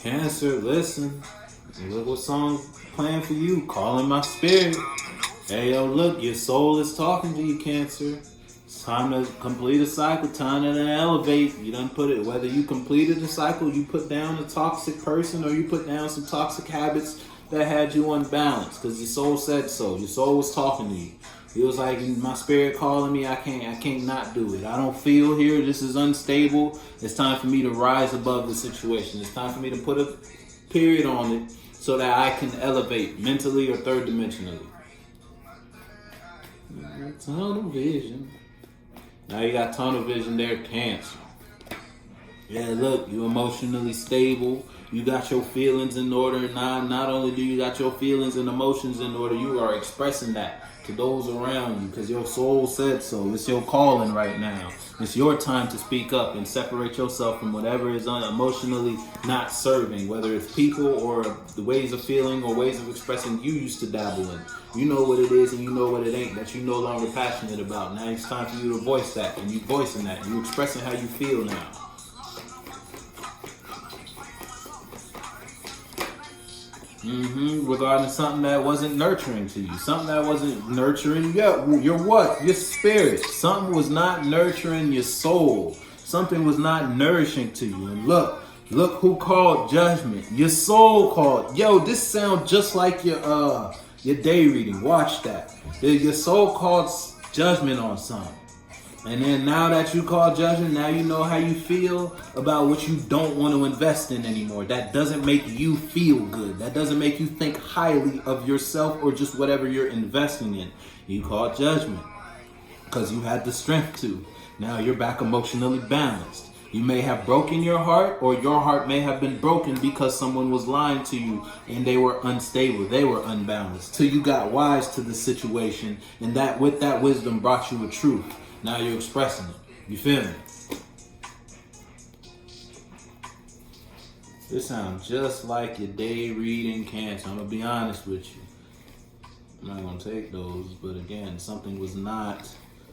Cancer, listen. Look what song playing for you. Calling my spirit. Hey, yo, look, your soul is talking to you, Cancer. It's time to complete a cycle. Time to elevate. You done put it, whether you completed the cycle, you put down a toxic person, or you put down some toxic habits that had you unbalanced. Because your soul said so. Your soul was talking to you. It was like, my spirit calling me, I can't not do it. I don't feel here, this is unstable. It's time for me to rise above the situation. It's time for me to put a period on it so that I can elevate mentally or third dimensionally. Tunnel vision. Now you got tunnel vision there, Cancer. Yeah, look, you emotionally stable. You got your feelings in order. Not only do you got your feelings and emotions in order, you are expressing that to those around you because your soul said so. It's your calling right now. It's your time to speak up and separate yourself from whatever is emotionally not serving, whether it's people or the ways of feeling or ways of expressing you used to dabble in. You know what it is and you know what it ain't that you're no longer passionate about. Now it's time for you to voice that, and you voicing that. You're expressing how you feel now. Regarding something that wasn't nurturing to you. Something that wasn't nurturing your what? Your spirit. Something was not nurturing your soul. Something was not nourishing to you. And look who called judgment. Your soul called. Yo, this sounds just like your day reading. Watch that. Your soul called judgment on something. And then now that you call judgment, now you know how you feel about what you don't want to invest in anymore. That doesn't make you feel good. That doesn't make you think highly of yourself or just whatever you're investing in. You call judgment because you had the strength to. Now you're back emotionally balanced. You may have broken your heart, or your heart may have been broken because someone was lying to you and they were unstable. They were unbalanced. Till you got wise to the situation, and that with that wisdom brought you a truth. Now you're expressing it. You feel me? This sounds just like your day reading, Cancer. I'm going to be honest with you. I'm not going to take those. But again, something was not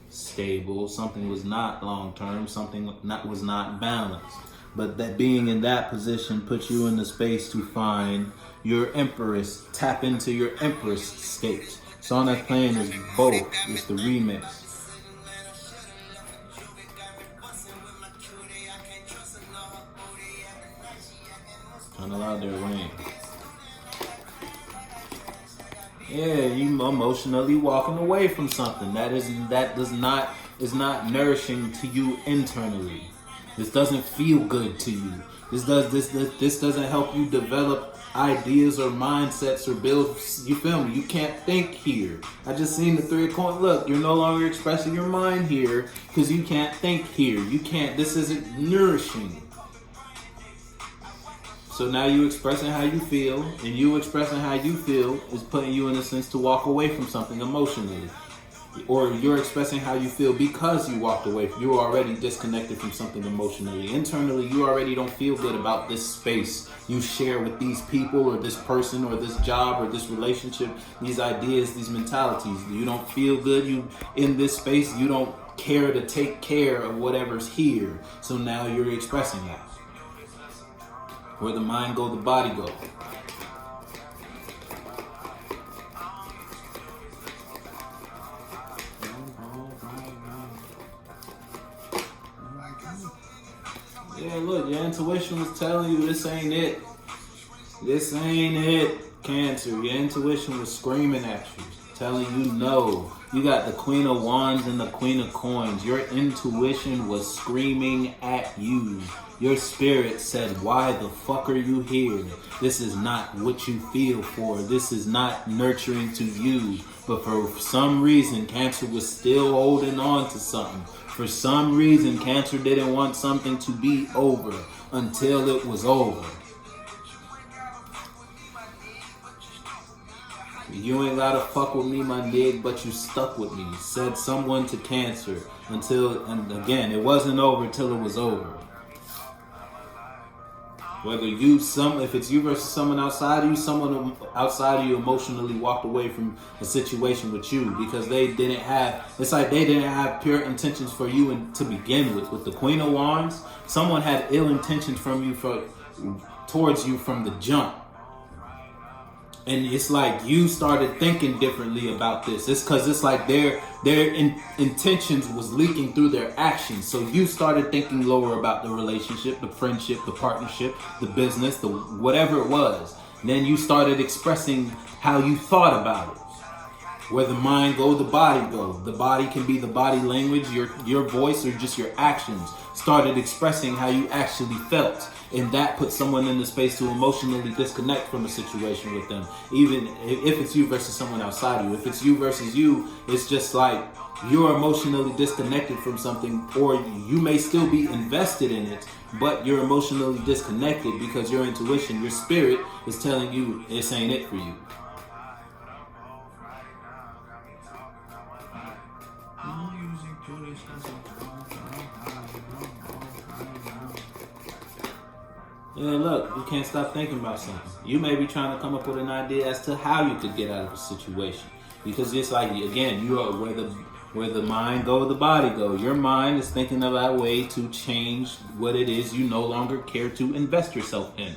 stable. Something was not long-term. Something was not balanced. But that being in that position puts you in the space to find your Empress. Tap into your Empress state. Song that's playing is both. It's the remix. Kind of loud there, Wayne. Yeah, you emotionally walking away from something is not nourishing to you internally. This doesn't feel good to you. This doesn't help you develop ideas or mindsets or build. You feel me? You can't think here. I just seen the 3 of coins. Look, you're no longer expressing your mind here because you can't think here. You can't. This isn't nourishing. So now you expressing how you feel, and you expressing how you feel is putting you in a sense to walk away from something emotionally. Or you're expressing how you feel because you walked away. You're already disconnected from something emotionally. Internally, you already don't feel good about this space you share with these people or this person or this job or this relationship, these ideas, these mentalities. You don't feel good. You in this space, you don't care to take care of whatever's here. So now you're expressing that. Where the mind go, the body go. Yeah, look, your intuition was telling you this ain't it. This ain't it, Cancer. Your intuition was screaming at you, telling you no. You got the Queen of Wands and the Queen of Coins. Your intuition was screaming at you. Your spirit said, why the fuck are you here? This is not what you feel for. This is not nurturing to you. But for some reason, Cancer was still holding on to something. For some reason, Cancer didn't want something to be over until it was over. You ain't gotta fuck with me, my nigga, but you stuck with me. Said someone to Cancer and again, it wasn't over till it was over. Whether if it's you versus someone outside of you, someone outside of you emotionally walked away from a situation with you because they didn't have pure intentions for you to begin with. With the Queen of Wands, someone had ill intentions from you towards you from the jump. And it's like you started thinking differently about this. It's because it's like their intentions was leaking through their actions. So you started thinking lower about the relationship, the friendship, the partnership, the business, the whatever it was. And then you started expressing how you thought about it. Where the mind go, the body go. The body can be the body language, your voice, or just your actions. Started expressing how you actually felt. And that puts someone in the space to emotionally disconnect from a situation with them. Even if it's you versus someone outside you. If it's you versus you, it's just like you're emotionally disconnected from something, or you may still be invested in it, but you're emotionally disconnected because your intuition, your spirit is telling you this ain't it for you. Yeah, look, you can't stop thinking about something. You may be trying to come up with an idea as to how you could get out of a situation. Because it's like, again, you are where the mind go, the body go. Your mind is thinking of a way to change what it is you no longer care to invest yourself in.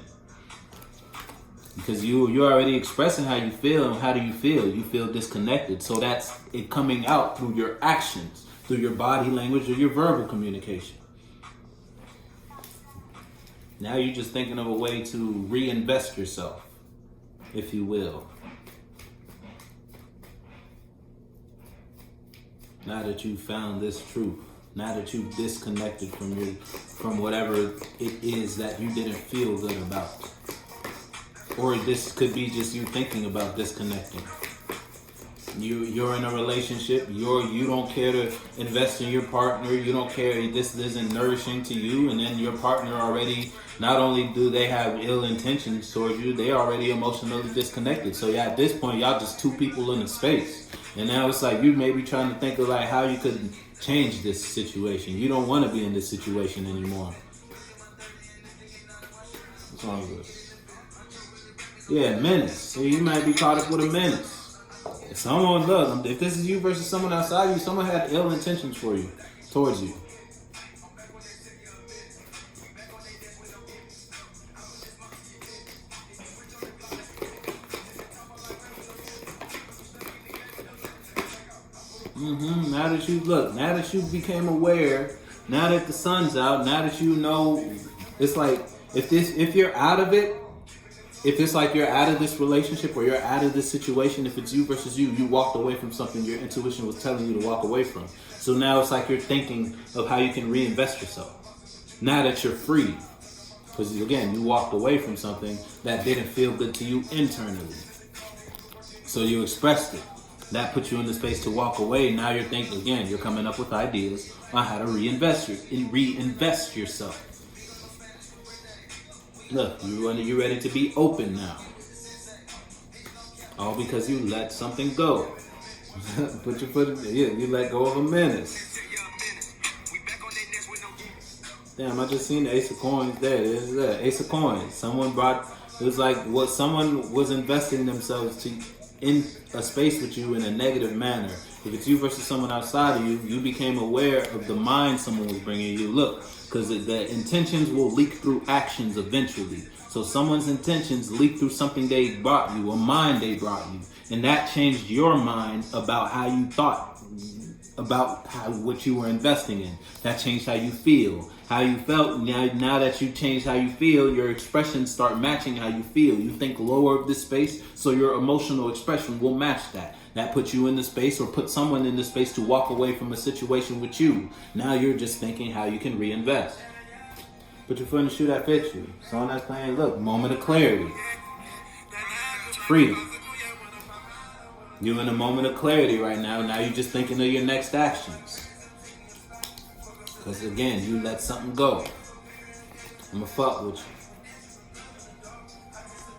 Because you're already expressing how you feel, and how do you feel? You feel disconnected. So that's it coming out through your actions, through your body language or your verbal communication. Now you're just thinking of a way to reinvest yourself, if you will. Now that you found this truth, now that you've disconnected from whatever it is that you didn't feel good about. Or this could be just you thinking about disconnecting. You're in a relationship, you don't care to invest in your partner, you don't care, this isn't nourishing to you, and then your partner already, not only do they have ill intentions towards you, they already emotionally disconnected. So yeah, at this point, y'all just two people in a space. And now it's like you may be trying to think of like how you could change this situation. You don't want to be in this situation anymore. What's wrong with this? Yeah, menace. So you might be caught up with a menace. If someone, look, if this is you versus someone outside you, someone had ill intentions for you, towards you. Now that you became aware, now that the sun's out, now that you know, it's like if you're out of it, if it's like you're out of this relationship or you're out of this situation, if it's you versus you walked away from something your intuition was telling you to walk away from. So now it's like you're thinking of how you can reinvest yourself. Now that you're free. Because again, you walked away from something that didn't feel good to you internally. So you expressed it. That put you in the space to walk away. Now you're thinking, again, you're coming up with ideas on how to reinvest yourself. Look, you're ready to be open now. All because you let something go. Put your foot in, you let go of a menace. Damn, I just seen the Ace of Coins there. There's that Ace of Coins. It was like what someone was investing themselves to in a space with you in a negative manner. If it's you versus someone outside of you, you became aware of the mind someone was bringing you. Look, because the intentions will leak through actions eventually. So someone's intentions leak through something they brought you, a mind they brought you. And that changed your mind about how you thought, about what you were investing in. That changed how you feel. How you felt, now that you changed how you feel, your expressions start matching how you feel. You think lower of this space, so your emotional expression will match that. That puts you in the space or put someone in the space to walk away from a situation with you. Now you're just thinking how you can reinvest. Put your foot in the shoe that fits you. Song that's playing, look, moment of clarity. Freedom. You're in a moment of clarity right now. Now you're just thinking of your next actions. Because again, you let something go. I'ma fuck with you.